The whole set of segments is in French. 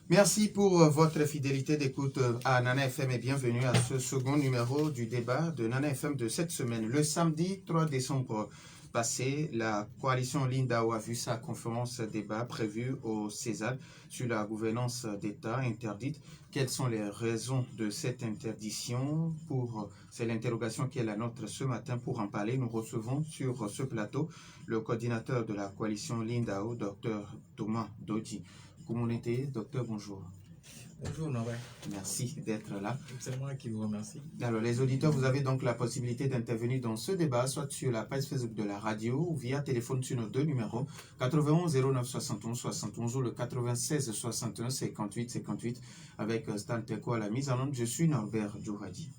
Merci pour votre fidélité d'écoute à Nana FM et bienvenue à ce second numéro du débat de Nana FM de cette semaine. Le samedi 3 décembre passé, la coalition Lindao a vu sa conférence débat prévue au César sur la gouvernance d'État interdite. Quelles sont les raisons de cette interdiction? C'est l'interrogation qui est la nôtre ce matin. Pour en parler, nous recevons sur ce plateau le coordinateur de la coalition Lindao, Dr Thomas Dodji. Communauté, docteur, bonjour. Bonjour Norbert. Merci d'être là. C'est moi qui vous remercie. Alors, les auditeurs, vous avez donc la possibilité d'intervenir dans ce débat, soit sur la page Facebook de la radio ou via téléphone sur nos deux numéros, 91 09 71 71 ou le 96 61 58 58 avec Stan Teko à la mise en onde. Je suis Norbert Djouradi.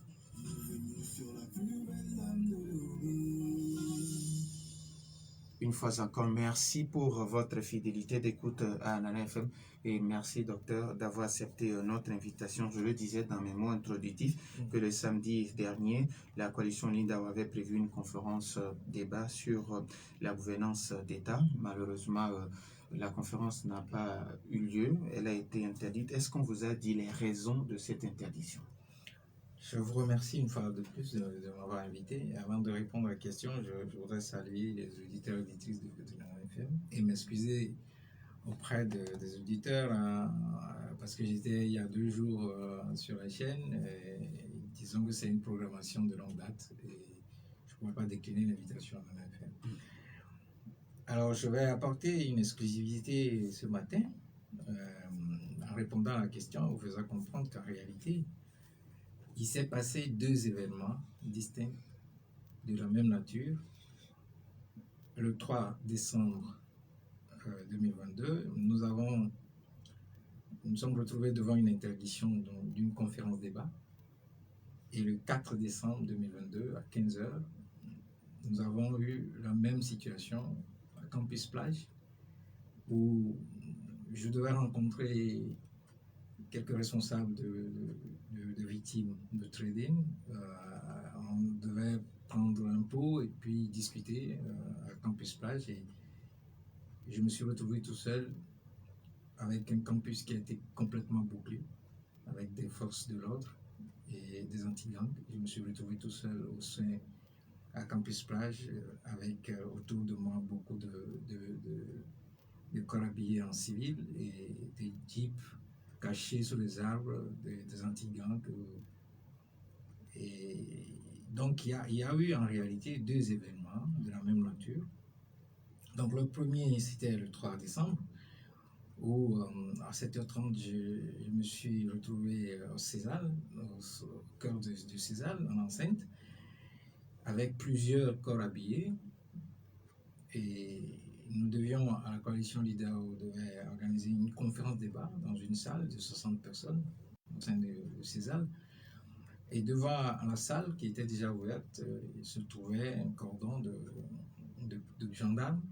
Une fois encore, merci pour votre fidélité d'écoute à Nana FM et merci docteur d'avoir accepté notre invitation. Je le disais dans mes mots introductifs que le samedi dernier, la coalition Lindao avait prévu une conférence débat sur la gouvernance d'État. Malheureusement, la conférence n'a pas eu lieu, elle a été interdite. Est-ce qu'on vous a dit les raisons de cette interdiction? Je vous remercie une fois de plus de m'avoir invité. Avant de répondre à la question, je voudrais saluer les auditeurs et auditrices de FM et m'excuser auprès des auditeurs parce que j'étais il y a 2 jours sur la chaîne. Disons que c'est une programmation de longue date et je ne pourrais pas décliner l'invitation à la FM. Alors, je vais apporter une exclusivité ce matin en répondant à la question, en vous faisant comprendre qu'en réalité, il s'est passé 2 événements distincts de la même nature. Le 3 décembre 2022, nous sommes retrouvés devant une interdiction d'une conférence débat. Et le 4 décembre 2022, à 15h, nous avons eu la même situation à Campus Plage, où je devais rencontrer quelques responsables de victimes de trading. On devait prendre un pot et puis discuter à Campus Plage et je me suis retrouvé tout seul avec un campus qui a été complètement bouclé avec des forces de l'ordre et des anti-gangs. Je me suis retrouvé tout seul au sein à Campus Plage avec autour de moi beaucoup de corps habillés en civil et des jeeps cachés sous les arbres, des anti-gangs. Et donc, il y a eu en réalité 2 événements de la même nature. Donc, le premier, c'était le 3 décembre, où à 7h30, je me suis retrouvé au César, au cœur du César, en enceinte, avec plusieurs corps habillés. Et nous devions, à la coalition Lindao, devait organiser une conférence débat dans une salle de 60 personnes au sein de César. Et devant la salle, qui était déjà ouverte, il se trouvait un cordon de gendarmes.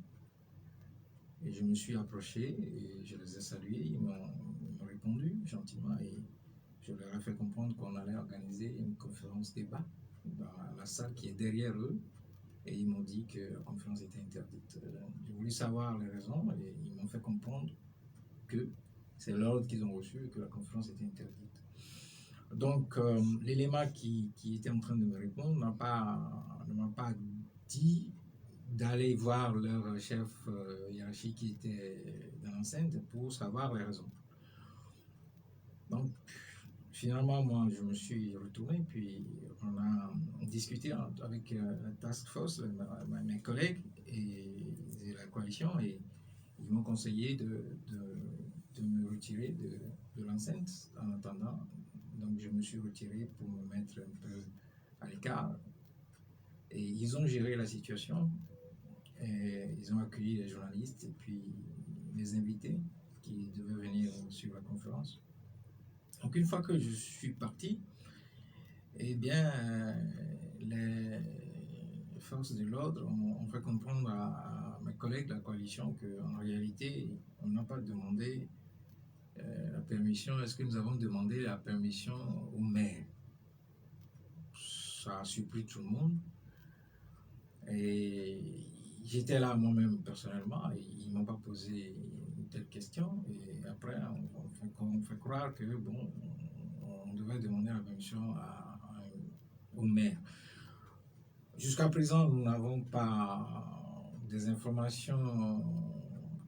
Et je me suis approché et je les ai salués. Ils m'ont répondu gentiment et je leur ai fait comprendre qu'on allait organiser une conférence débat dans la salle qui est derrière eux. Et ils m'ont dit que la conférence était interdite. J'ai voulu savoir les raisons et ils m'ont fait comprendre que c'est l'ordre qu'ils ont reçu et que la conférence était interdite. Donc, l'élément qui était en train de me répondre ne m'a pas dit d'aller voir leur chef hiérarchique qui était dans l'enceinte pour savoir les raisons. Donc, finalement, moi, je me suis retourné, puis on a discuté avec la task force, mes collègues et la coalition, et ils m'ont conseillé de me retirer de l'enceinte en attendant. Donc, je me suis retiré pour me mettre un peu à l'écart. Et ils ont géré la situation. Et ils ont accueilli les journalistes et puis les invités qui devaient venir sur la conférence. Donc, une fois que je suis parti, eh bien, les forces de l'ordre ont fait comprendre à mes collègues de la coalition qu'en réalité, on n'a pas demandé la permission. Est-ce que nous avons demandé la permission au maire? Ça a surpris tout le monde. Et j'étais là moi-même personnellement et ils ne m'ont pas posé telle question, et après on fait croire que bon, on devait demander la permission au maire. Jusqu'à présent, nous n'avons pas des informations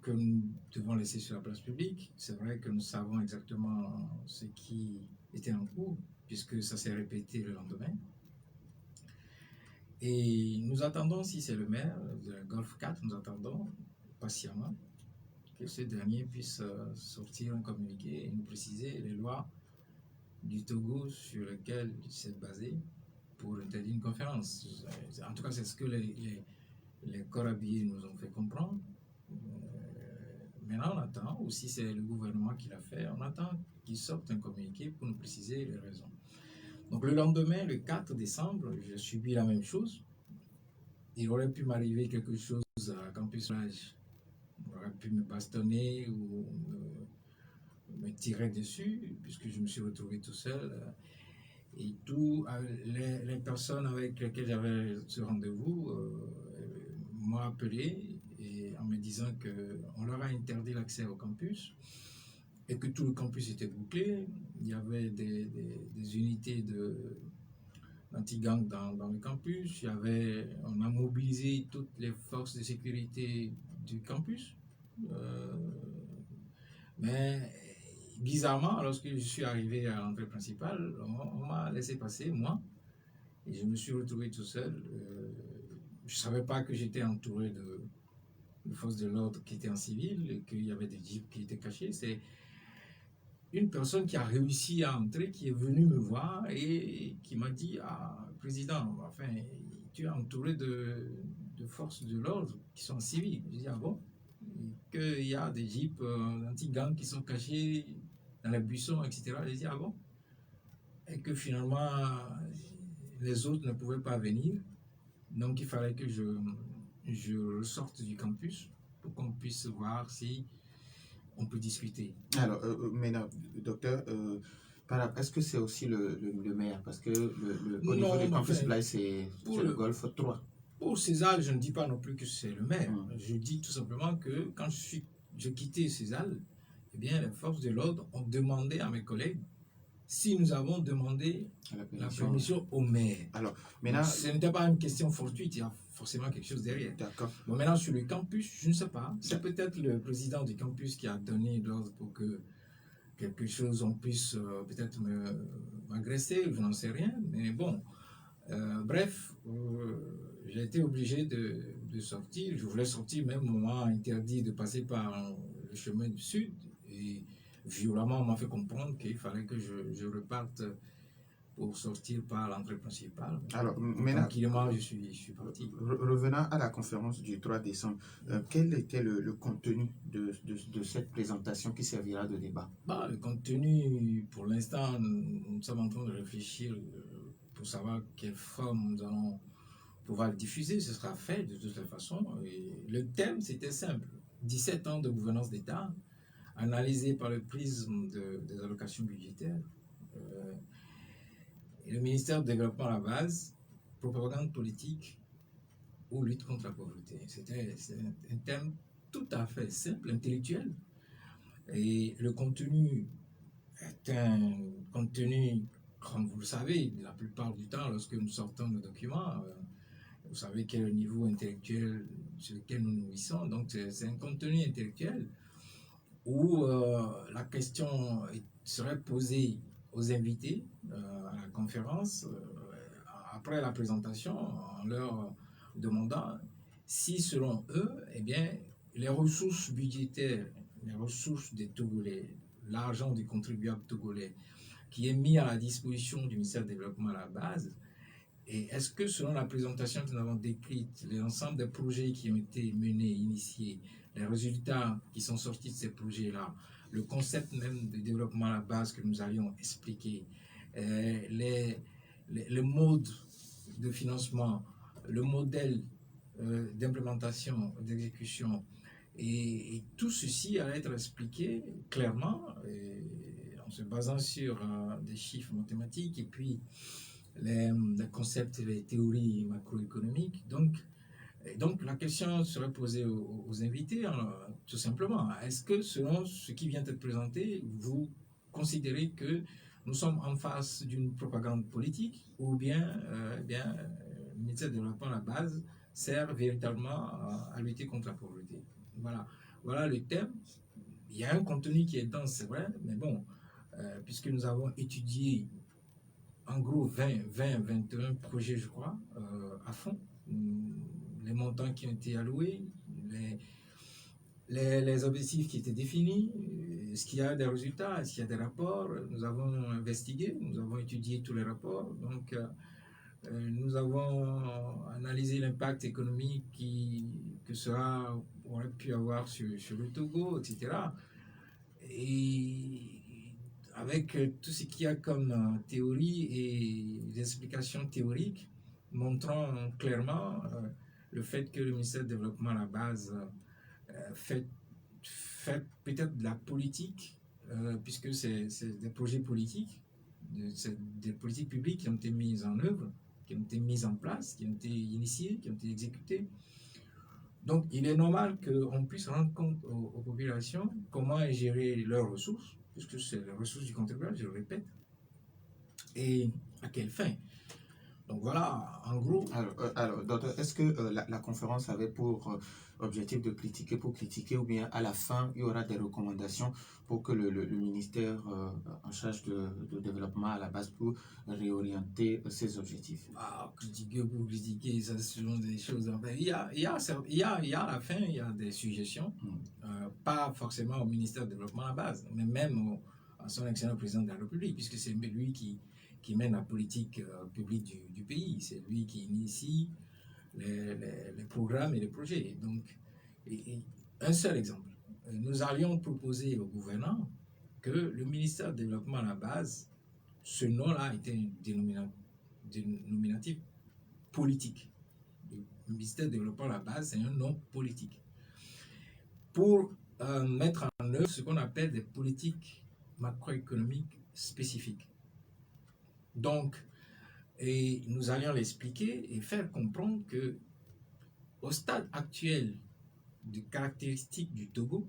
que nous devons laisser sur la place publique. C'est vrai que nous savons exactement ce qui était en cours, puisque ça s'est répété le lendemain. Et nous attendons, si c'est le maire de Golfe 4, nous attendons patiemment que ce dernier puisse sortir un communiqué et nous préciser les lois du Togo sur lesquelles il s'est basé pour interdire une conférence. En tout cas, c'est ce que les corps habillés nous ont fait comprendre. Maintenant, on attend, ou si c'est le gouvernement qui l'a fait, on attend qu'il sorte un communiqué pour nous préciser les raisons. Donc le lendemain, le 4 décembre, j'ai subi la même chose. Il aurait pu m'arriver quelque chose à Campus Plage. On aurait pu me bastonner ou me tirer dessus, puisque je me suis retrouvé tout seul. Et tous les personnes avec lesquelles j'avais ce rendez-vous m'ont appelé et en me disant qu'on leur a interdit l'accès au campus et que tout le campus était bouclé. Il y avait des unités d'anti-gang dans le campus. On a mobilisé toutes les forces de sécurité du campus. Mais bizarrement, lorsque je suis arrivé à l'entrée principale, on m'a laissé passer, moi, et je me suis retrouvé tout seul. Je ne savais pas que j'étais entouré de forces de l'ordre qui étaient en civil et qu'il y avait des jeeps qui étaient cachés. C'est une personne qui a réussi à entrer, qui est venue me voir et qui m'a dit « Ah, président, enfin, tu es entouré de forces de l'ordre qui sont en civil. » Je dis « Ah bon ?» Qu'il y a des jeeps anti-gangs qui sont cachés dans les buissons, etc. Je dis « Ah bon ?» Et que finalement, les autres ne pouvaient pas venir. Donc, il fallait que je sorte du campus pour qu'on puisse voir si on peut discuter. Alors, maintenant, docteur, est-ce que c'est aussi le maire? Parce que au niveau du campus Plage, c'est le Golfe 3. Pour César, je ne dis pas non plus que c'est le maire. Je dis tout simplement que quand j'ai quitté César, eh bien, les forces de l'ordre ont demandé à mes collègues si nous avons demandé la permission au maire. Alors, maintenant, donc, ce n'était pas une question fortuite, il y a forcément quelque chose derrière. D'accord. Bon, maintenant, sur le campus, je ne sais pas. C'est peut-être le président du campus qui a donné l'ordre pour que quelque chose, on puisse peut-être m'agresser, je n'en sais rien. Mais bon, bref, j'ai été obligé de sortir. Je voulais sortir, même on m'a interdit de passer par le chemin du sud. Et violemment, on m'a fait comprendre qu'il fallait que je reparte pour sortir par l'entrée principale. Alors, maintenant, tranquillement, je suis parti. Revenant à la conférence du 3 décembre, quel était le contenu de cette présentation qui servira de débat? Le contenu, pour l'instant, nous sommes en train de réfléchir pour savoir quelle forme nous allons pouvoir le diffuser. Ce sera fait de toute façon. Et le thème, c'était simple. 17 ans de gouvernance d'État, analysé par le prisme des allocations budgétaires. Et le ministère du Développement à la base, propagande politique ou lutte contre la pauvreté. C'était un thème tout à fait simple, intellectuel. Et le contenu est un contenu, comme vous le savez, la plupart du temps, lorsque nous sortons nos documents, vous savez quel est le niveau intellectuel sur lequel nous nourrissons. Donc, c'est un contenu intellectuel où la question serait posée aux invités à la conférence après la présentation, en leur demandant si, selon eux, eh bien, les ressources budgétaires, les ressources des Togolais, l'argent du contribuable togolais qui est mis à la disposition du ministère du Développement à la base, et est-ce que, selon la présentation que nous avons décrite, l'ensemble des projets qui ont été menés, initiés, les résultats qui sont sortis de ces projets-là, le concept même de développement à la base que nous allions expliquer, les modes de financement, le modèle d'implémentation, d'exécution, et tout ceci allait être expliqué clairement en se basant sur des chiffres mathématiques et puis les concepts et les théories macroéconomiques. Donc, Et donc la question serait posée aux invités, tout simplement. Est-ce que selon ce qui vient d'être présenté, vous considérez que nous sommes en face d'une propagande politique ou bien, le ministère du Développement à la base sert véritablement à lutter contre la pauvreté? Voilà. Voilà le thème. Il y a un contenu qui est dense, c'est vrai, mais bon, puisque nous avons étudié en gros 21 projets, je crois, à fond, les montants qui ont été alloués, les objectifs qui étaient définis, est-ce qu'il y a des résultats, est-ce qu'il y a des rapports. Nous avons investigué, nous avons étudié tous les rapports, donc nous avons analysé l'impact économique que cela aurait pu avoir sur le Togo, etc. Et avec tout ce qu'il y a comme théorie et des explications théoriques montrant clairement le fait que le ministère du Développement à la base fait peut-être de la politique, puisque c'est des projets politiques, c'est des politiques publiques qui ont été mises en œuvre, qui ont été mises en place, qui ont été initiées, qui ont été exécutées. Donc, il est normal qu'on puisse rendre compte aux populations comment gérer leurs ressources, puisque c'est les ressources du contribuable, je le répète, et à quelle fin. Donc voilà, en gros. Alors docteur, est-ce que la conférence avait pour objectif de critiquer pour critiquer, ou bien à la fin, il y aura des recommandations pour que le ministère en charge de développement à la base pour réorienter ses objectifs? Critiquer pour critiquer, ça ce sont des choses. Enfin, il y a à la fin, il y a des suggestions, pas forcément au ministère du Développement à la base, mais même à son excellent président de la République, puisque c'est lui qui mène la politique publique du pays. C'est lui qui initie les programmes et les projets. Donc, un seul exemple. Nous allions proposer au gouvernement que le ministère du Développement à la base, ce nom-là était un dénominatif politique. Le ministère du Développement à la base, c'est un nom politique. Pour mettre en œuvre ce qu'on appelle des politiques macroéconomiques spécifiques. Donc, et nous allions l'expliquer et faire comprendre que au stade actuel des caractéristiques du Togo,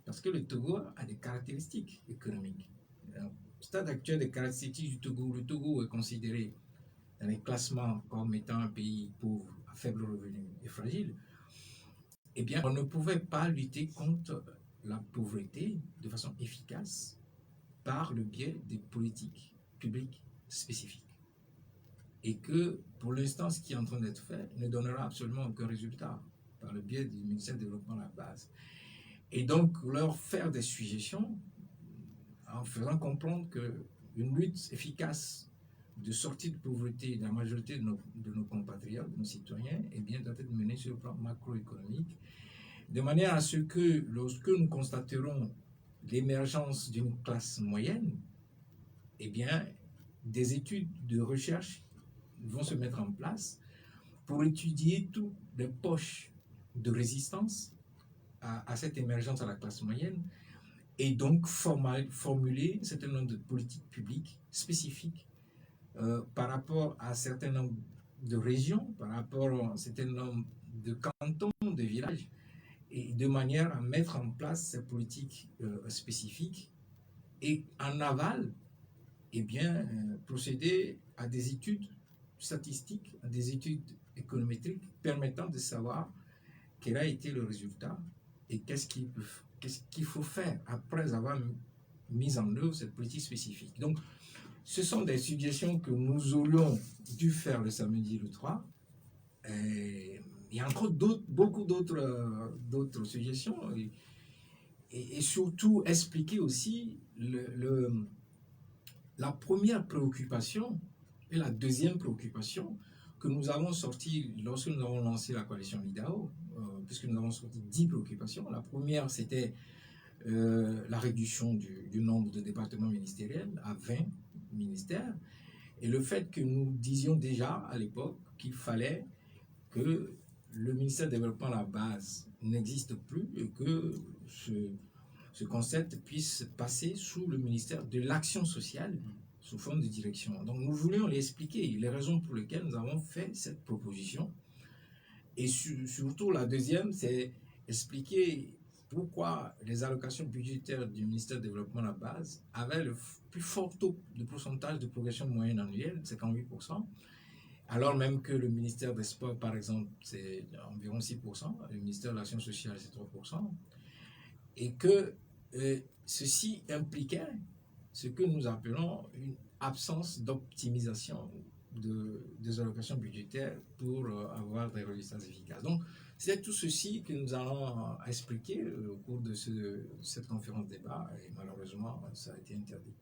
parce que le Togo a des caractéristiques économiques. Au stade actuel des caractéristiques du Togo, le Togo est considéré dans les classements comme étant un pays pauvre, à faible revenu et fragile. Eh bien, on ne pouvait pas lutter contre la pauvreté de façon efficace par le biais des politiques publiques spécifiques. Et que, pour l'instant, ce qui est en train d'être fait ne donnera absolument aucun résultat par le biais du ministère du Développement à la base. Et donc, leur faire des suggestions en faisant comprendre qu'une lutte efficace de sortie de pauvreté de la majorité de nos compatriotes, de nos citoyens, eh bien, doit être menée sur le plan macroéconomique, de manière à ce que, lorsque nous constaterons l'émergence d'une classe moyenne, eh bien, des études de recherche vont se mettre en place pour étudier toutes les poches de résistance à cette émergence à la classe moyenne, et donc formuler un certain nombre de politiques publiques spécifiques par rapport à un certain nombre de régions, par rapport à un certain nombre de cantons, de villages, et de manière à mettre en place ces politiques spécifiques, et en aval, eh bien, procéder à des études statistiques, à des études économétriques permettant de savoir quel a été le résultat et qu'est-ce qu'il faut faire après avoir mis en œuvre cette politique spécifique. Donc, ce sont des suggestions que nous aurions dû faire le samedi le 3. Et il y a encore beaucoup d'autres suggestions. Et surtout expliquer aussi la première préoccupation et la deuxième préoccupation que nous avons sorti lorsque nous avons lancé la coalition LIDAO, puisque nous avons sorti 10 préoccupations. La première, c'était la réduction du nombre de départements ministériels à 20 ministères, et le fait que nous disions déjà à l'époque qu'il fallait que le ministère du Développement à la base n'existe plus et que ce concept puisse passer sous le ministère de l'Action sociale sous forme de direction. Donc nous voulions l'expliquer, les raisons pour lesquelles nous avons fait cette proposition. Et surtout, la deuxième, c'est expliquer pourquoi les allocations budgétaires du ministère du Développement à la base avaient le plus fort taux de pourcentage de progression moyenne annuelle, 58%, alors même que le ministère des Sports, par exemple, c'est environ 6%, le ministère de l'Action sociale, c'est 3%, et que ceci impliquait ce que nous appelons une absence d'optimisation des allocations budgétaires pour avoir des résultats efficaces. Donc, c'est tout ceci que nous allons expliquer au cours de cette conférence débat, et malheureusement, ça a été interdit.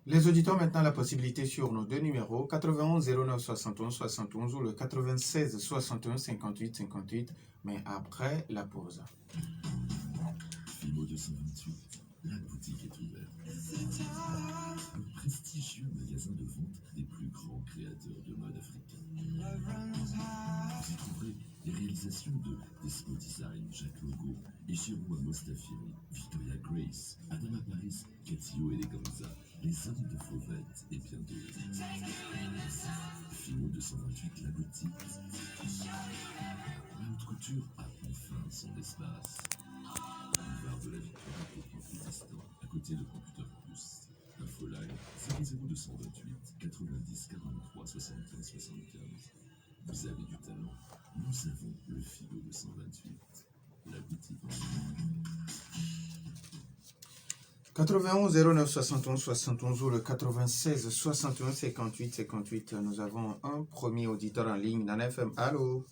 Les auditeurs ont maintenant la possibilité sur nos deux numéros, 91 09 71 71 ou le 96 61 58 58, mais après la pause. Fimo 228, la boutique est ouverte. Un prestigieux magasin de vente des plus grands créateurs de mode africain. Vous y trouverez les réalisations de Desmo Design, Jacques Logo, Ejiro Mostafiri, Victoria Grace, Adama Paris, Katio Eleganza, les hommes de Fauvette et bien d'autres. Fimo 228, la boutique. La haute couture a enfin son espace. Boulevard de la Victoire au Campus Distant, à côté de Computer Plus. Infoline 00228 90 43 75 75. Vous avez du talent, nous avons le Figo 228. La boutique en ligne. 91 09 71 71 ou le 96 61 58 58. Nous avons un premier auditeur en ligne. Nana FM, allô?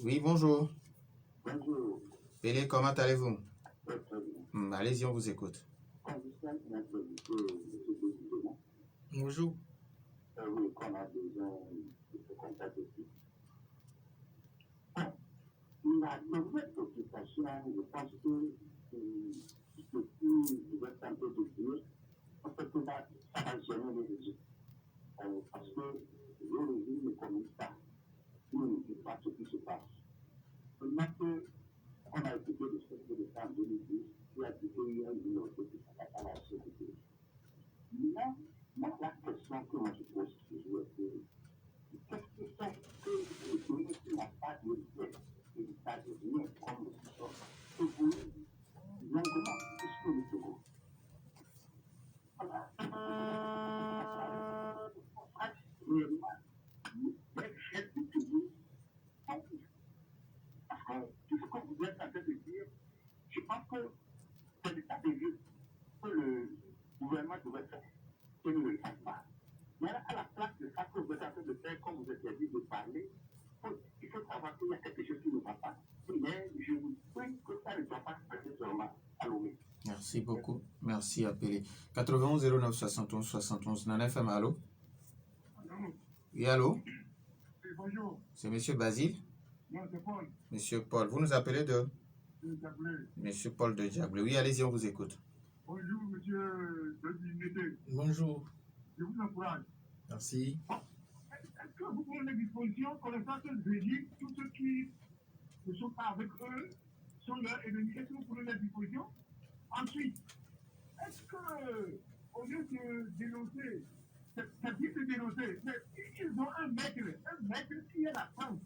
Oui, bonjour. Bonjour. Pélé, comment allez-vous? Très bien. Allez-y, on vous écoute. Concernant notre invité, M. Président, Bonjour. oui, qu'on a besoin de ce contact aussi. La vraie préoccupation, je pense que ce que vous êtes un peu de dire, en fait, ça va gêner les régimes. Parce que le régime ne communique pas. Il ne dit pas ce qui se passe. Maintenant qu'on a écouté le chef de l'État en 2010, qui a dit qu'il y a une minorité qui ne s'attaque à la sécurité. Maintenant, la question que moi je pose toujours est que qu'est-ce qui fait que le pays n'a pas de l'État de rien comme le système que vous, longuement, puisque le Togo. Voilà. Les chefs du Togo sont parce que tout ce que vous êtes en train de dire, je pense que c'est l'état des lieux que le gouvernement devrait faire, que nous ne le fasse pas. Mais à la place de ça que vous êtes en train de faire, comme vous êtes dit de parler, il faut savoir qu'il y a quelque chose qui ne va pas. Mais je vous prie que ça ne doit pas se passer seulement à Lomé. Merci beaucoup. Merci à Pélé. 91 09 71 71. Nana FM, allô? Oui, allô? Oui, bonjour. C'est Monsieur Basile? Non, c'est Paul. Monsieur Paul, vous nous appelez de? De Diablé. Monsieur Paul de Diable. Oui, allez-y, on vous écoute. Bonjour, monsieur de Dignité. Bonjour. Je vous encourage. Merci. Est-ce que vous prenez des dispositions connaissant que le régime, tous ceux qui ne sont pas avec eux sont leurs ennemis? Est-ce que vous prenez des dispositions? Ensuite, est-ce que, au lieu de dénoncer, c'est bien de dénoncer, mais ils ont un maître qui est la France.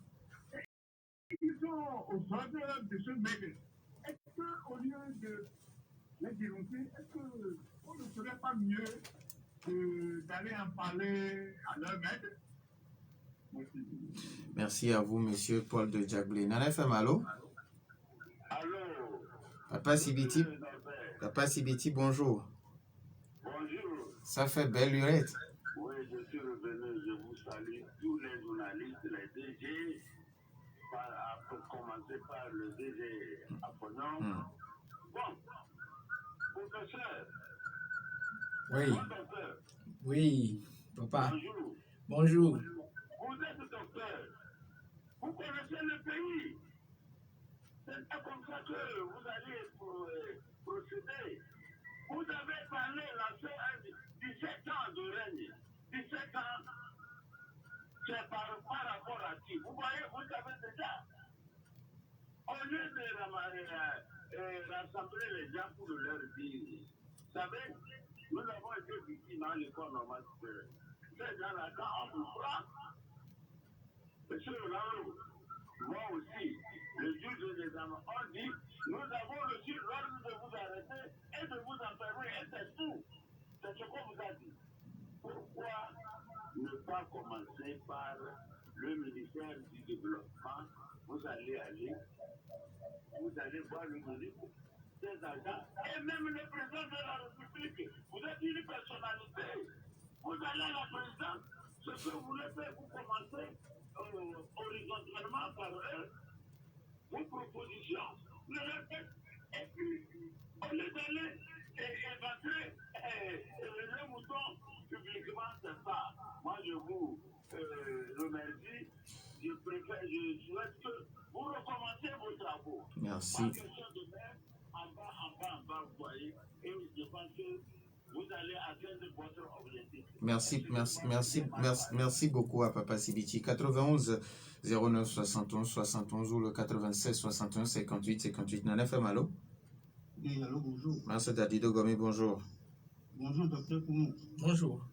Et ils sont aux ordres de ce maître. Est-ce qu'au lieu de les dénoncer, est-ce qu'on ne serait pas mieux d'aller en parler à leur maître? Merci. Merci à vous, Monsieur Paul de Diable. Nana FM, allô? Allô? Papa Sibiti? Papa Sibiti, bonjour. Bonjour. Ça fait belle lurette. Oui, je suis revenu. Je vous salue tous les journalistes, les DG, pour commencer par le DG Apollon. Bon, professeur. Oui. Docteur. Oui, papa. Bonjour. Bonjour. Vous êtes docteur. Vous connaissez le pays. C'est pas comme ça que vous allez procéder. Vous avez parlé là, 17 ans de règne. 17 ans, c'est par rapport à qui? Vous voyez, vous savez déjà. Au lieu de rassembler les gens pour leur dire, vous savez, nous avons été victimes dans l'école normale supérieure. Ces gens-là, quand on vous prend, Monsieur Laurent, moi aussi, le juge des examens, on dit, nous avons reçu l'ordre de vous arrêter et de vous enfermer, et c'est tout. C'est ce qu'on vous a dit. Pourquoi ne pas commencer par le ministère du Développement? Vous allez voir le ministre des agents et même le président de la République. Vous êtes une personnalité. Vous allez à la présidence. Ce que vous voulez faire, vous commencez horizontalement par eux, vos propositions, le répète, et puis au lieu d'aller évacuer le mouton publiquement, c'est ça. Moi, je vous remercie. Je souhaite que vous recommencez vos travaux. Merci. Pas question de mettre en bas, vous voyez. Et je pense que vous allez atteindre votre objectif. Merci beaucoup à Papa Sibiti. 91 09 71 71 ou le 96 61 58 58. Nana FM, allô? Oui, allô, bonjour. Merci Dadido Gomi, bonjour. Bonjour, docteur Koumou. Bonjour.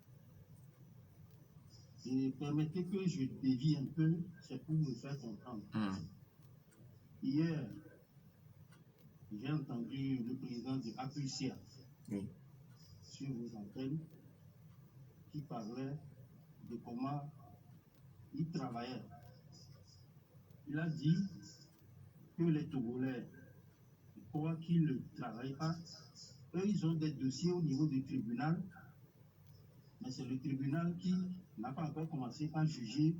Et permettez que je dévie un peu, c'est pour me faire comprendre. Hier, j'ai entendu le président de APUCIA sur vos antennes qui parlait de comment il travaillait. Il a dit que les Togolais, quoi qu'ils ne travaillent pas, eux, ils ont des dossiers au niveau du tribunal, mais c'est le tribunal qui n'a pas encore commencé à juger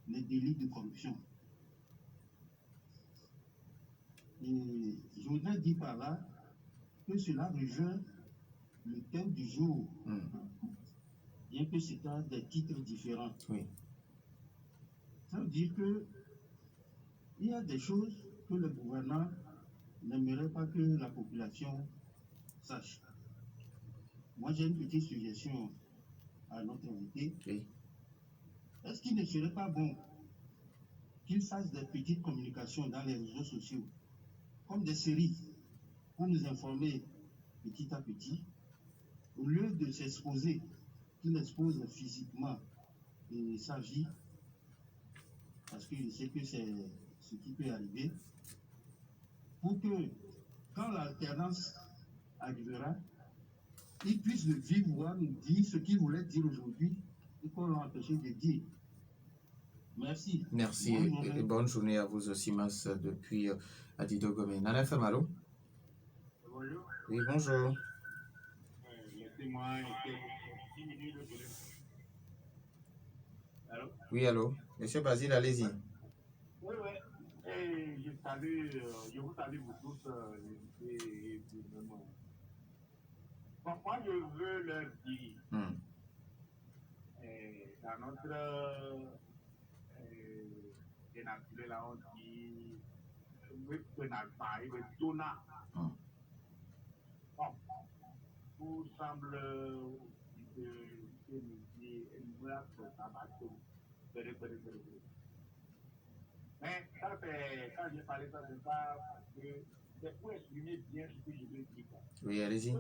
les délits de corruption. Et je voudrais dire par là que cela rejoint le thème du jour, bien que c'est à des titres différents. Oui. Ça veut dire que il y a des choses que le gouvernement n'aimerait pas que la population sache. Moi, j'ai une petite suggestion à notre invité. Oui. Est-ce qu'il ne serait pas bon qu'il fasse des petites communications dans les réseaux sociaux, comme des séries, pour nous informer petit à petit, au lieu de s'exposer, qu'il expose physiquement sa vie, parce que je sais que c'est ce qui peut arriver, pour que, quand l'alternance arrivera, il puisse de vive voix nous dire ce qu'il voulait dire aujourd'hui et qu'on l'a empêché de dire. Merci. Merci et bonne journée à vous aussi, Mas, depuis Adido Gomé. Nana FM, allô? Bonjour. Oui, bonjour. Laissez-moi 10 minutes de télé. Allô? Oui, allô? Monsieur Basile, allez-y. Oui, oui. Et je vous salue vous tous. Bon, moi, je veux leur dire, dans notre dénaturé, là, on dit, que n'a pas eu de donna. Bon, tout semble que nous dit, mais ça, c'est, quand j'ai parlé de ça, c'est pas parce que c'est pour exprimer bien ce que je veux dire. Oui, allez-y. Ce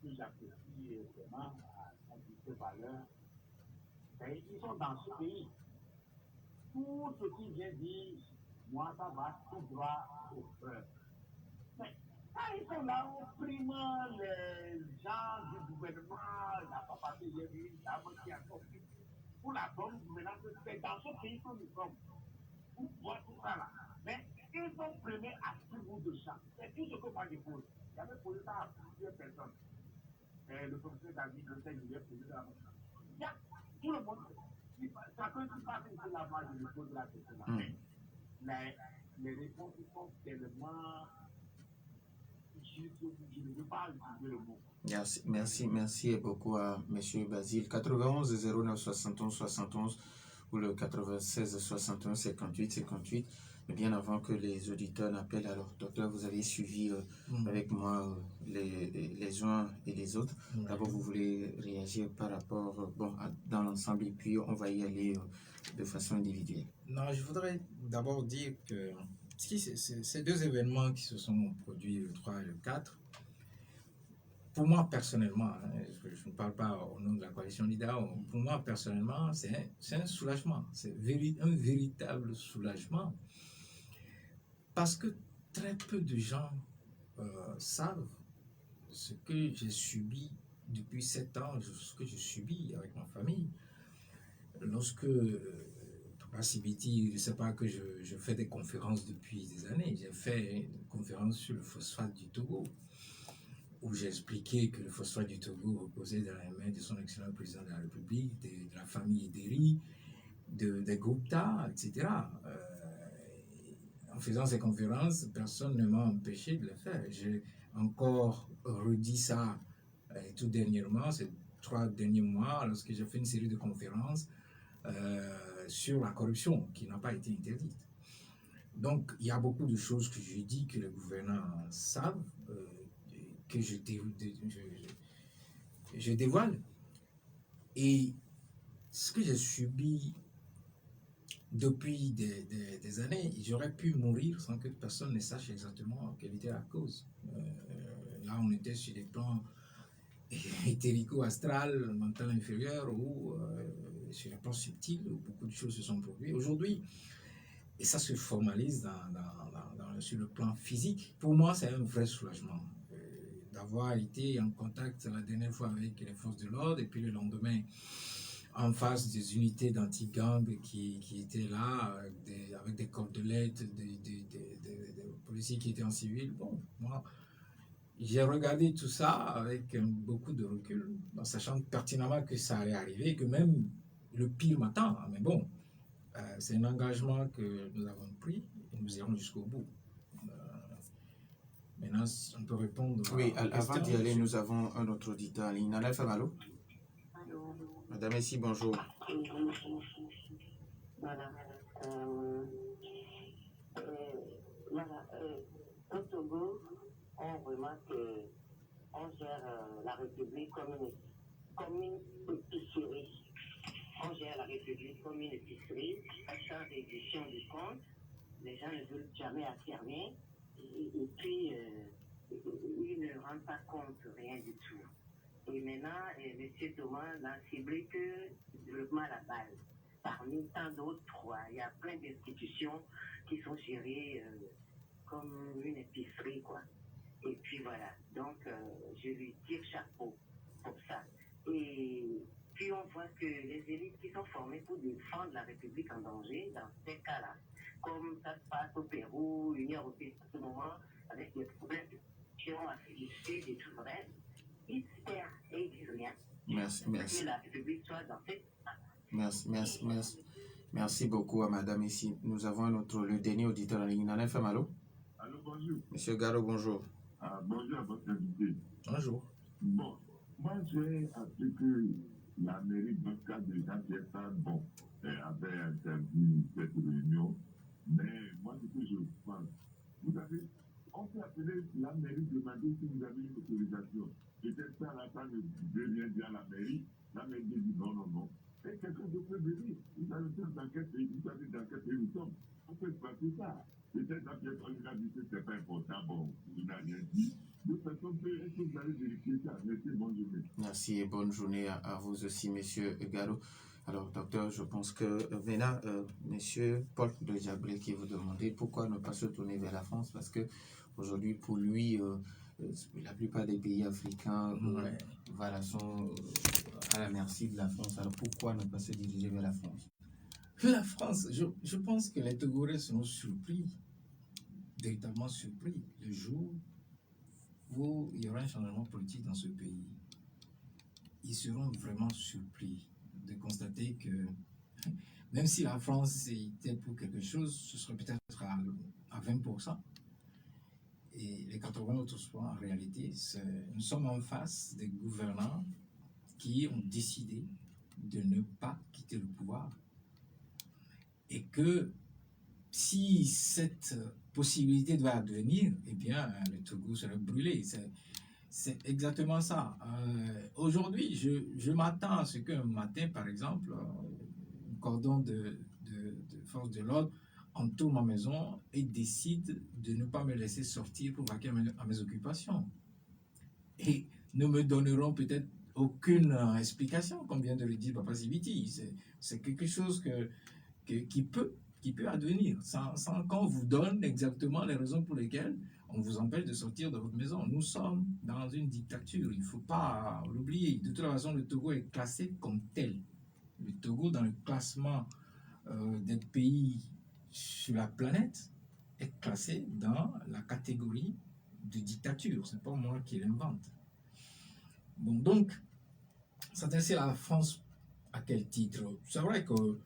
que j'apprécie vraiment à cette valeur, ils sont dans ce pays. Tout ce qui vient dire, moi, ça va tout droit au frère. Mais quand ils sont là, on prime les gens du gouvernement, il n'a pas passé, il y a eu une dame qui a compris. Pour la bonne gouvernance, c'est dans ce pays que nous sommes. Pour voir tout ça là. Mais ils sont primés à tout bout de champ. C'est tout ce que moi je pose. J'avais posé ça à plusieurs personnes. Le professeur David, le sait, il est posé ça. Il y a tout le monde. Chacun qui passe ici là-bas, je lui pose la question là. Les réponses sont tellement. Je ne veux pas utiliser le mot. Merci beaucoup à M. Basile. 91 09 71 71 ou le 96 61 58 58. Mais bien avant que les auditeurs n'appellent, alors docteur, vous avez suivi avec moi les uns et les autres. D'abord, vous voulez réagir par rapport dans l'ensemble et puis on va y aller de façon individuelle. Non, je voudrais d'abord dire que ces deux événements qui se sont produits le 3 et le 4, pour moi personnellement, hein, je ne parle pas au nom de la coalition LIDAO, pour moi personnellement, c'est un soulagement, c'est un véritable soulagement, parce que très peu de gens savent ce que j'ai subi depuis 7 ans, ce que je subis avec ma famille. Lorsque Papa Sibiti, je ne sais pas que je fais des conférences depuis des années, j'ai fait une conférence sur le phosphate du Togo, où j'ai expliqué que le phosphate du Togo reposait dans les mains de son excellent président de la République, de la famille Ederi, des Gupta, etc. En faisant ces conférences, personne ne m'a empêché de le faire. J'ai encore redit ça tout dernièrement, ces 3 derniers mois, lorsque j'ai fait une série de conférences sur la corruption qui n'a pas été interdite. Donc, il y a beaucoup de choses que je dis que les gouvernants savent, que je dévoile. Et ce que j'ai subi depuis des années, j'aurais pu mourir sans que personne ne sache exactement quelle était la cause. Là, on était sur des plans éthérico-astral, mental inférieur, ou sur les plans subtils, où beaucoup de choses se sont produites. Aujourd'hui, et ça se formalise sur le plan physique, pour moi, c'est un vrai soulagement d'avoir été en contact la dernière fois avec les forces de l'ordre, et puis le lendemain, en face des unités d'anti-gang qui étaient là, avec des cordelettes, des policiers qui étaient en civil. Bon, moi, j'ai regardé tout ça avec beaucoup de recul, en sachant pertinemment que ça allait arriver, que même le pire m'attend. Mais bon, c'est un engagement que nous avons pris et nous irons jusqu'au bout. Maintenant, on peut répondre. Oui, avant d'y aller, nous avons un autre auditeur en ligne. Nana Famalo. Madame ici, bonjour. Voilà. Au Togo, on remarque qu'on gère la République comme une épicerie. On gère la République comme une épicerie. À chaque édition du compte, les gens ne veulent jamais affirmer. Et puis, ils ne rendent pas compte rien du tout. Et maintenant, M. Thomas n'a ciblé que le développement à la base. Parmi tant d'autres, il y a plein d'institutions qui sont gérées comme une épicerie, quoi. Et puis voilà. Donc, je lui tire chapeau pour ça. Et puis, on voit que les élites qui sont formées pour défendre la République en danger, dans ces cas-là, comme ça se passe au Pérou, l'Union européenne à ce moment, avec des problèmes qui ont affecté des souveraines, ils se perdent et ils disent rien. Merci. Que la République soit dans cette... Merci beaucoup à madame ici. Nous avons le dernier auditeur en ligne. Nana Famalo. Allô, bonjour. Monsieur Garo, bonjour. Bonjour à votre invité. Bonjour. Bon, moi j'ai appris que la mairie de cas de Jean Pierre bon, avait interdit cette réunion, mais moi ce que je pense, vous savez, on peut appeler la mairie demander si vous avez une autorisation. Peut-être ça, la femme veut bien dire à la mairie dit non. Et quelqu'un d'autre peut venir. Vous savez dans quel pays, nous sommes. On peut se passer ça. Peut-être dans quel pays, on a dit que c'est pas important, bon, il n'a rien dit. Est-ce que vous allez vérifier ça? Merci, bonne journée. Merci et bonne journée à vous aussi, monsieur Garo. Alors, docteur, je pense que maintenant, monsieur Paul de Diablé qui vous demandait pourquoi ne pas se tourner vers la France, parce que aujourd'hui, pour lui, la plupart des pays africains voilà, sont à la merci de la France. Alors, pourquoi ne pas se diriger vers la France? La France, je pense que les Togolais seront surpris, véritablement surpris, le jour où il y aura un changement politique dans ce pays. Ils seront vraiment surpris de constater que même si la France était pour quelque chose, ce serait peut-être à 20%. Et les 80 autres points, en réalité, nous sommes en face des gouvernants qui ont décidé de ne pas quitter le pouvoir. Et que si cette possibilité devait advenir, eh bien, le Togo serait brûlé. C'est exactement ça. Aujourd'hui, je m'attends à ce qu'un matin, par exemple, un cordon de force de l'ordre entoure ma maison et décide de ne pas me laisser sortir pour vaquer à mes occupations. Et ne me donneront peut-être aucune explication, comme vient de le dire Papa Sibiti. C'est quelque chose qui peut advenir, sans qu'on vous donne exactement les raisons pour lesquelles on vous empêche de sortir de votre maison. Nous sommes dans une dictature, il ne faut pas l'oublier. De toute façon, le Togo est classé comme tel. Le Togo, dans le classement des pays sur la planète, est classé dans la catégorie de dictature. Ce n'est pas moi qui l'invente. Bon, donc, s'intéresser à la France, à quel titre? C'est vrai que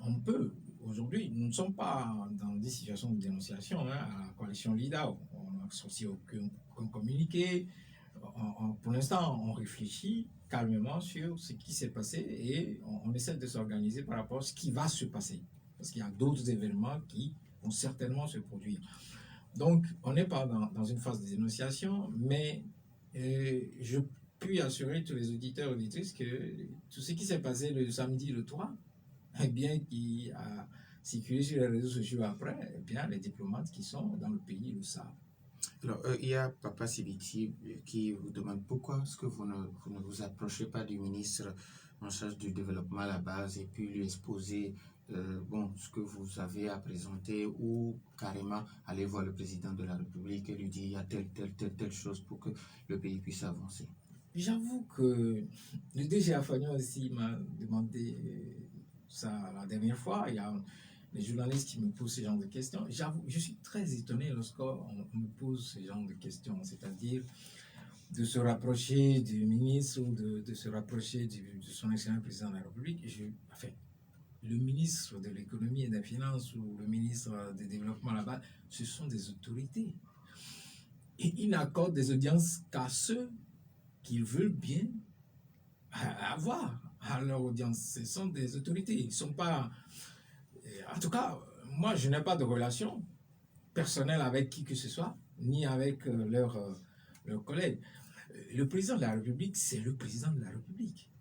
on peut, aujourd'hui, nous ne sommes pas dans des situations de dénonciation. À la coalition LIDA, on n'a sorti aucun communiqué. Pour l'instant, on réfléchit calmement sur ce qui s'est passé et on essaie de s'organiser par rapport à ce qui va se passer. Parce qu'il y a d'autres événements qui vont certainement se produire. Donc, on n'est pas dans une phase de dénonciation, mais je puis assurer tous les auditeurs et auditrices que tout ce qui s'est passé le samedi, le 3, eh bien, qui a circulé sur les réseaux sociaux après, eh bien, les diplomates qui sont dans le pays le savent. Alors, il y a Papa Sibiti qui vous demande pourquoi est-ce que vous ne vous approchez pas du ministre en charge du développement à la base et puis lui exposer ce que vous avez à présenter ou carrément aller voir le président de la République et lui dire il y a telle chose pour que le pays puisse avancer. J'avoue que le DG Afagnon aussi m'a demandé ça la dernière fois. Il y a les journalistes qui me posent ce genre de questions. J'avoue, je suis très étonné lorsqu'on me pose ce genre de questions, c'est-à-dire de se rapprocher du ministre ou de se rapprocher de son excellent président de la République. Le ministre de l'économie et des finances ou le ministre du développement là-bas, ce sont des autorités. Et ils n'accordent des audiences qu'à ceux qu'ils veulent bien avoir à leur audience. Ce sont des autorités. Ils ne sont pas... En tout cas, moi, je n'ai pas de relation personnelle avec qui que ce soit, ni avec leurs collègues. Le président de la République, c'est le président de la République.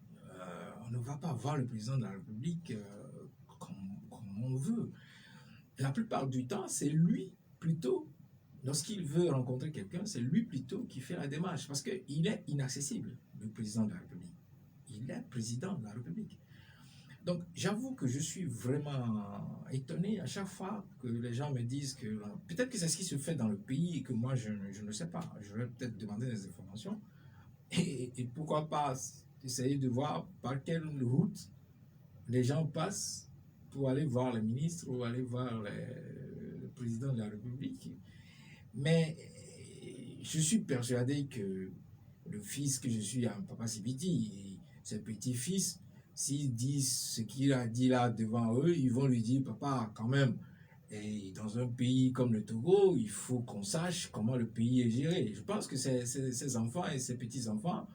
On ne va pas voir le président de la République comme on veut. La plupart du temps, c'est lui plutôt, lorsqu'il veut rencontrer quelqu'un, c'est lui plutôt qui fait la démarche, parce qu'il est inaccessible, le président de la République. Il est président de la République. Donc, j'avoue que je suis vraiment étonné à chaque fois que les gens me disent que peut-être que c'est ce qui se fait dans le pays et que moi, je ne sais pas. Je vais peut-être demander des informations. Et pourquoi pas essayer de voir par quelle route les gens passent pour aller voir le ministre ou aller voir le président de la République. Mais je suis persuadé que le fils que je suis à Papa Sibiti et ses petits-fils, s'ils disent ce qu'il a dit là devant eux, ils vont lui dire, papa, quand même, et dans un pays comme le Togo, il faut qu'on sache comment le pays est géré. Je pense que ces enfants et ces petits-enfants,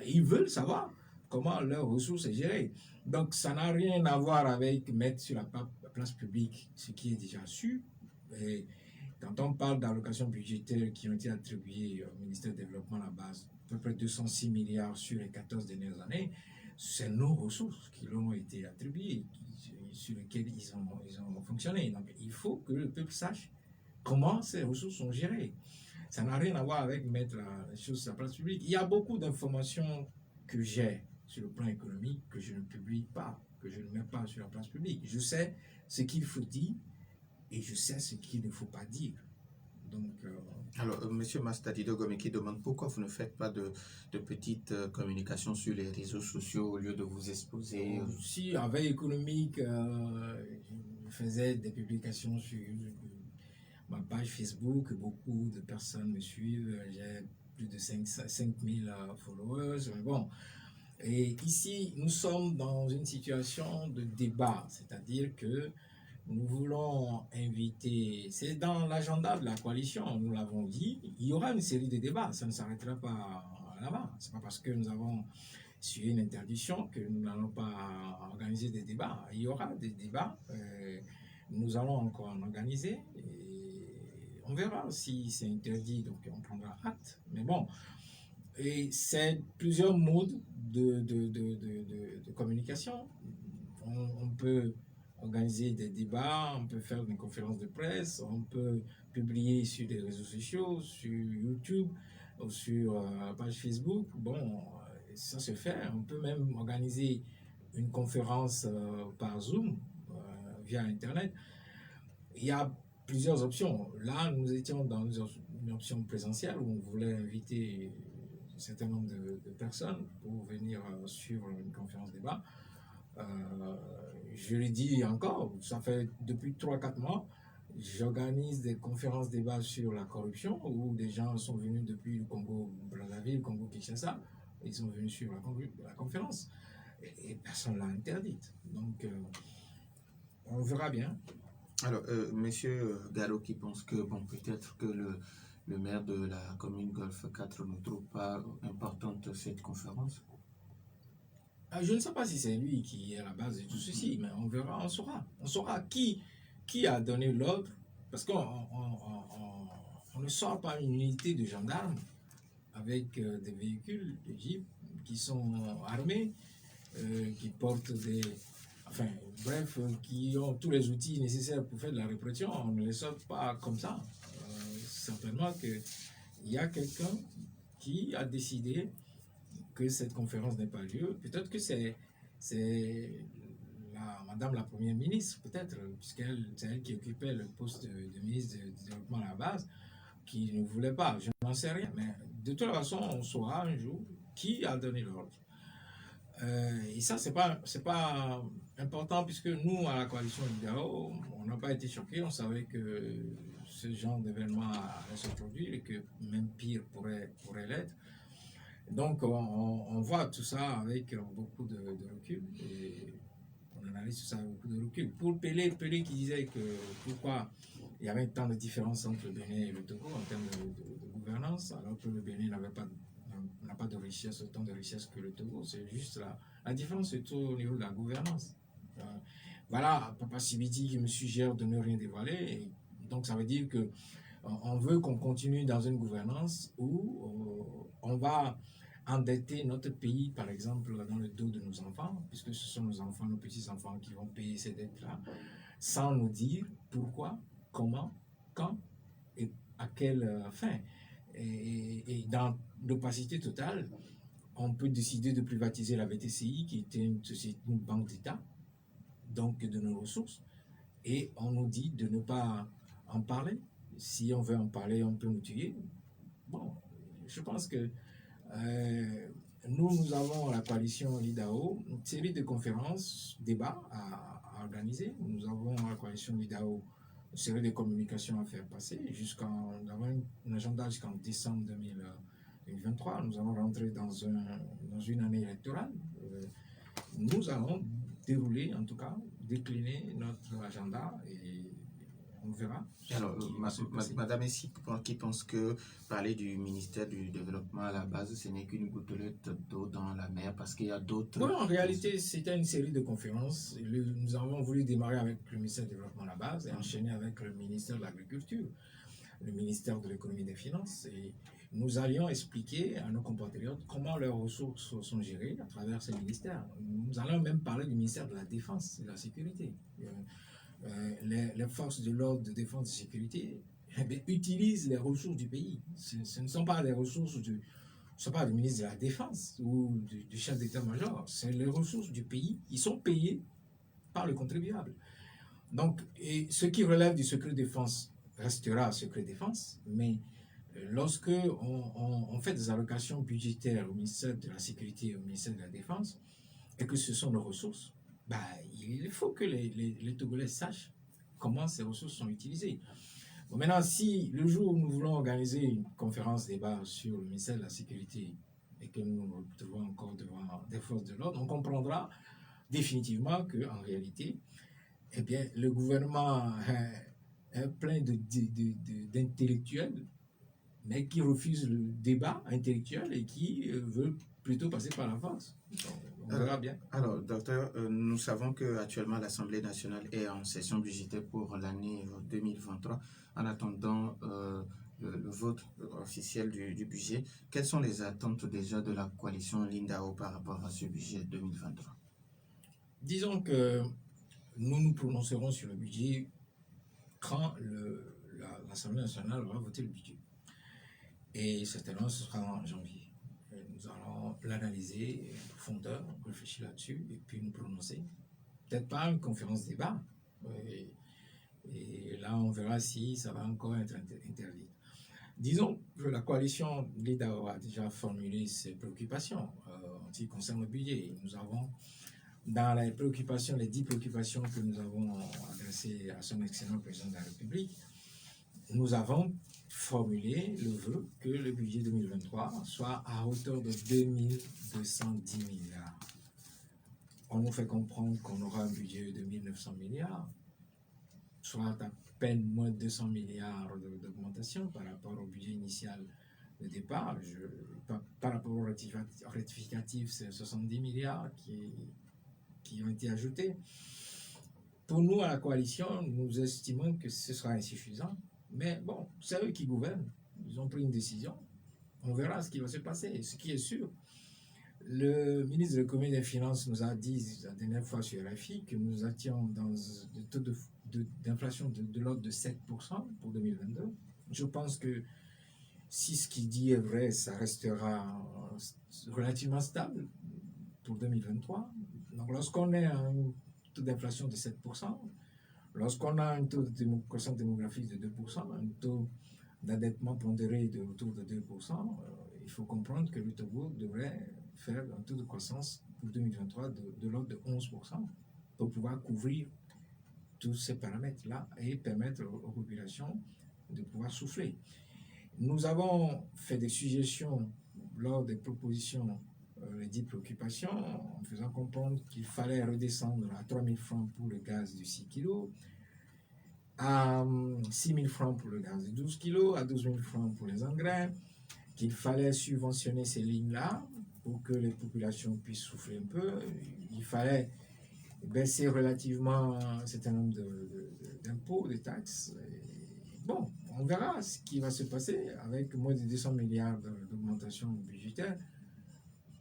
ils veulent savoir comment leur ressource est gérée. Donc, ça n'a rien à voir avec mettre sur la place publique ce qui est déjà su. Et quand on parle d'allocations budgétaires qui ont été attribuées au ministère du Développement à la base, à peu près 206 milliards sur les 14 dernières années, c'est nos ressources qui l'ont été attribuées, sur lesquelles ils ont fonctionné. Donc, il faut que le peuple sache comment ces ressources sont gérées. Ça n'a rien à voir avec mettre les choses sur la place publique. Il y a beaucoup d'informations que j'ai sur le plan économique que je ne publie pas, que je ne mets pas sur la place publique. Je sais ce qu'il faut dire et je sais ce qu'il ne faut pas dire. Donc, alors, M. Mastadido Gomeki demande pourquoi vous ne faites pas de petites communications sur les réseaux sociaux au lieu de vous exposer. Si, à Veille économique, je faisais des publications sur ma page Facebook, beaucoup de personnes me suivent, j'ai plus de 5000 followers, mais bon. Et ici, nous sommes dans une situation de débat, c'est-à-dire que nous voulons inviter, c'est dans l'agenda de la coalition, nous l'avons dit, il y aura une série de débats, ça ne s'arrêtera pas là-bas. Ce n'est pas parce que nous avons suivi une interdiction que nous n'allons pas organiser des débats. Il y aura des débats, nous allons encore en organiser, et on verra si c'est interdit, donc on prendra acte. Mais bon, et c'est plusieurs modes de communication. On peut organiser des débats, on peut faire des conférences de presse, on peut publier sur les réseaux sociaux, sur YouTube. ou sur la page Facebook. Bon, ça se fait. On peut même organiser une conférence par Zoom, via Internet. Il y a plusieurs options. Là, nous étions dans une option présentielle où on voulait inviter un certain nombre de personnes pour venir suivre une conférence débat. Je le dis encore, ça fait depuis 3-4 mois, j'organise des conférences débats sur la corruption où des gens sont venus depuis le Congo-Brazzaville, Congo-Kinshasa, ils sont venus suivre la conférence et personne ne l'a interdite. Donc, on verra bien. Alors, monsieur Gallo qui pense que, bon, peut-être que le maire de la commune Golfe 4 ne trouve pas importante cette conférence. Je ne sais pas si c'est lui qui est à la base de tout ceci, mais on verra, on saura. On saura qui a donné l'ordre, parce qu'on ne sort pas une unité de gendarmes avec des véhicules, des jeeps, qui sont armés, qui portent des... Enfin, bref, qui ont tous les outils nécessaires pour faire de la répression. On ne les sort pas comme ça. Certainement qu'il y a quelqu'un qui a décidé que cette conférence n'ait pas lieu. Peut-être que c'est Madame la Première ministre, peut-être, c'est elle qui occupait le poste de ministre du Développement à la base, qui ne voulait pas. Je n'en sais rien, mais de toute façon, on saura un jour qui a donné l'ordre. Et ça, c'est pas important, puisque nous, à la coalition Lidao, on n'a pas été choqués. On savait que ce genre d'événement allait se produire et que même pire pourrait l'être. Donc, on voit tout ça avec beaucoup de recul et on analyse tout ça avec beaucoup de recul. Pour Pelé qui disait que pourquoi il y avait tant de différences entre le Bénin et le Togo en termes de gouvernance, alors que le Bénin n'a pas de richesse, autant de richesse que le Togo. C'est juste la différence, c'est tout au niveau de la gouvernance. Voilà, Papa Sibiti qui me suggère de ne rien dévoiler. Et donc, ça veut dire que on veut qu'on continue dans une gouvernance où on va endetter notre pays, par exemple, dans le dos de nos enfants, puisque ce sont nos enfants, nos petits-enfants qui vont payer ces dettes-là, sans nous dire pourquoi, comment, quand et à quelle fin. Et dans l'opacité totale, on peut décider de privatiser la BTCI, qui était une banque d'État, donc de nos ressources, et on nous dit de ne pas en parler. Si on veut en parler, on peut nous tuer. Bon, je pense que nous avons la coalition Lidao, une série de conférences, débats à organiser. Nous avons la coalition Lidao, une série de communications à faire passer. Nous avons un agenda jusqu'en décembre 2023. Nous allons rentrer dans une année électorale. Nous allons dérouler, en tout cas, décliner notre agenda et on verra. Alors, Madame Essi qui pense que parler du ministère du Développement à la base, ce n'est qu'une gouttelette d'eau dans la mer parce qu'il y a d'autres... Oui, en réalité, c'était une série de conférences. Nous avons voulu démarrer avec le ministère du Développement à la base et enchaîner avec le ministère de l'Agriculture, le ministère de l'Économie et des Finances. Et nous allions expliquer à nos compatriotes comment leurs ressources sont gérées à travers ces ministères. Nous allons même parler du ministère de la Défense et de la Sécurité. Les forces de l'ordre de défense et de sécurité utilisent les ressources du pays. Ce ne sont pas les ressources du ministre de la Défense ou du chef d'état-major. C'est les ressources du pays. Ils sont payés par le contribuable. Donc, et ce qui relève du secret défense restera secret défense, mais lorsque on fait des allocations budgétaires au ministère de la Sécurité et au ministère de la Défense, et que ce sont nos ressources, il faut que les Togolais sachent comment ces ressources sont utilisées. Bon, maintenant, si le jour où nous voulons organiser une conférence débat sur le ministère de la Sécurité et que nous nous retrouvons encore devant des forces de l'ordre, on comprendra définitivement qu'en réalité, eh bien, le gouvernement est plein d'intellectuels, mais qui refusent le débat intellectuel et qui veulent plutôt passer par la force. Donc, on verra bien. Alors, docteur, nous savons qu'actuellement l'Assemblée nationale est en session budgétaire pour l'année 2023. En attendant le vote officiel du budget, quelles sont les attentes déjà de la coalition Lindao par rapport à ce budget 2023? Disons que nous nous prononcerons sur le budget quand l'Assemblée nationale va voter le budget. Et certainement, ce sera en janvier. Et nous allons l'analyser en profondeur, réfléchir là-dessus et puis nous prononcer. Peut-être pas une conférence débat. Et là, on verra si ça va encore être interdit. Disons que la coalition LIDAO a déjà formulé ses préoccupations en ce qui concerne le budget. Nous avons, dans les préoccupations, les 10 préoccupations que nous avons adressées à son excellent président de la République, nous avons formulé le vœu que le budget 2023 soit à hauteur de 2210 milliards. On nous fait comprendre qu'on aura un budget de 1900 milliards, soit à peine moins de 200 milliards d'augmentation par rapport au budget initial de départ. Par rapport au rectificatif, c'est 70 milliards qui ont été ajoutés. Pour nous, à la coalition, nous estimons que ce sera insuffisant. Mais bon, c'est eux qui gouvernent. Ils ont pris une décision. On verra ce qui va se passer. Ce qui est sûr, le ministre de l'économie et des finances nous a dit la dernière fois sur RFI que nous étions dans le taux d'inflation de l'ordre de 7% pour 2022. Je pense que si ce qu'il dit est vrai, ça restera relativement stable pour 2023. Donc lorsqu'on est à un taux d'inflation de 7%, lorsqu'on a un taux de croissance démographique de 2%, un taux d'endettement pondéré de autour de 2%, il faut comprendre que le Togo devrait faire un taux de croissance pour 2023 de l'ordre de 11% pour pouvoir couvrir tous ces paramètres-là et permettre aux populations de pouvoir souffler. Nous avons fait des suggestions lors des propositions, les 10 préoccupations, en faisant comprendre qu'il fallait redescendre à 3 000 francs pour le gaz de 6 kg, à 6 000 francs pour le gaz de 12 kg, à 12 000 francs pour les engrais, qu'il fallait subventionner ces lignes-là pour que les populations puissent souffler un peu. Il fallait baisser relativement un certain nombre d'impôts, de taxes. Et bon, on verra ce qui va se passer avec moins de 200 milliards d'augmentation budgétaire.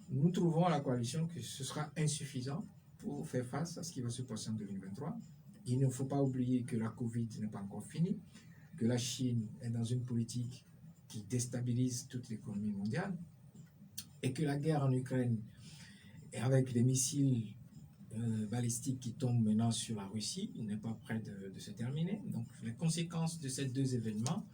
Nous trouvons à la coalition que ce sera insuffisant pour faire face à ce qui va se passer en 2023. Il ne faut pas oublier que la Covid n'est pas encore finie, que la Chine est dans une politique qui déstabilise toute l'économie mondiale et que la guerre en Ukraine, et avec les missiles balistiques qui tombent maintenant sur la Russie, n'est pas près de se terminer. Donc les conséquences de ces deux événements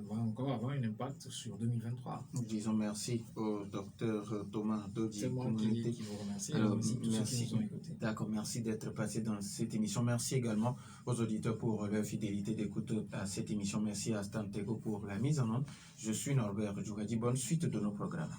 vont encore avoir un impact sur 2023. Nous disons merci au docteur Thomas Dodi. C'est moi qui vous remercie. Alors, merci tous merci. ceux qui nous ont écoutés. D'accord, merci d'être passé dans cette émission. Merci également aux auditeurs pour leur fidélité d'écoute à cette émission. Merci à Stantego pour la mise en onde. Je suis Norbert Djougadi. Bonne suite de nos programmes.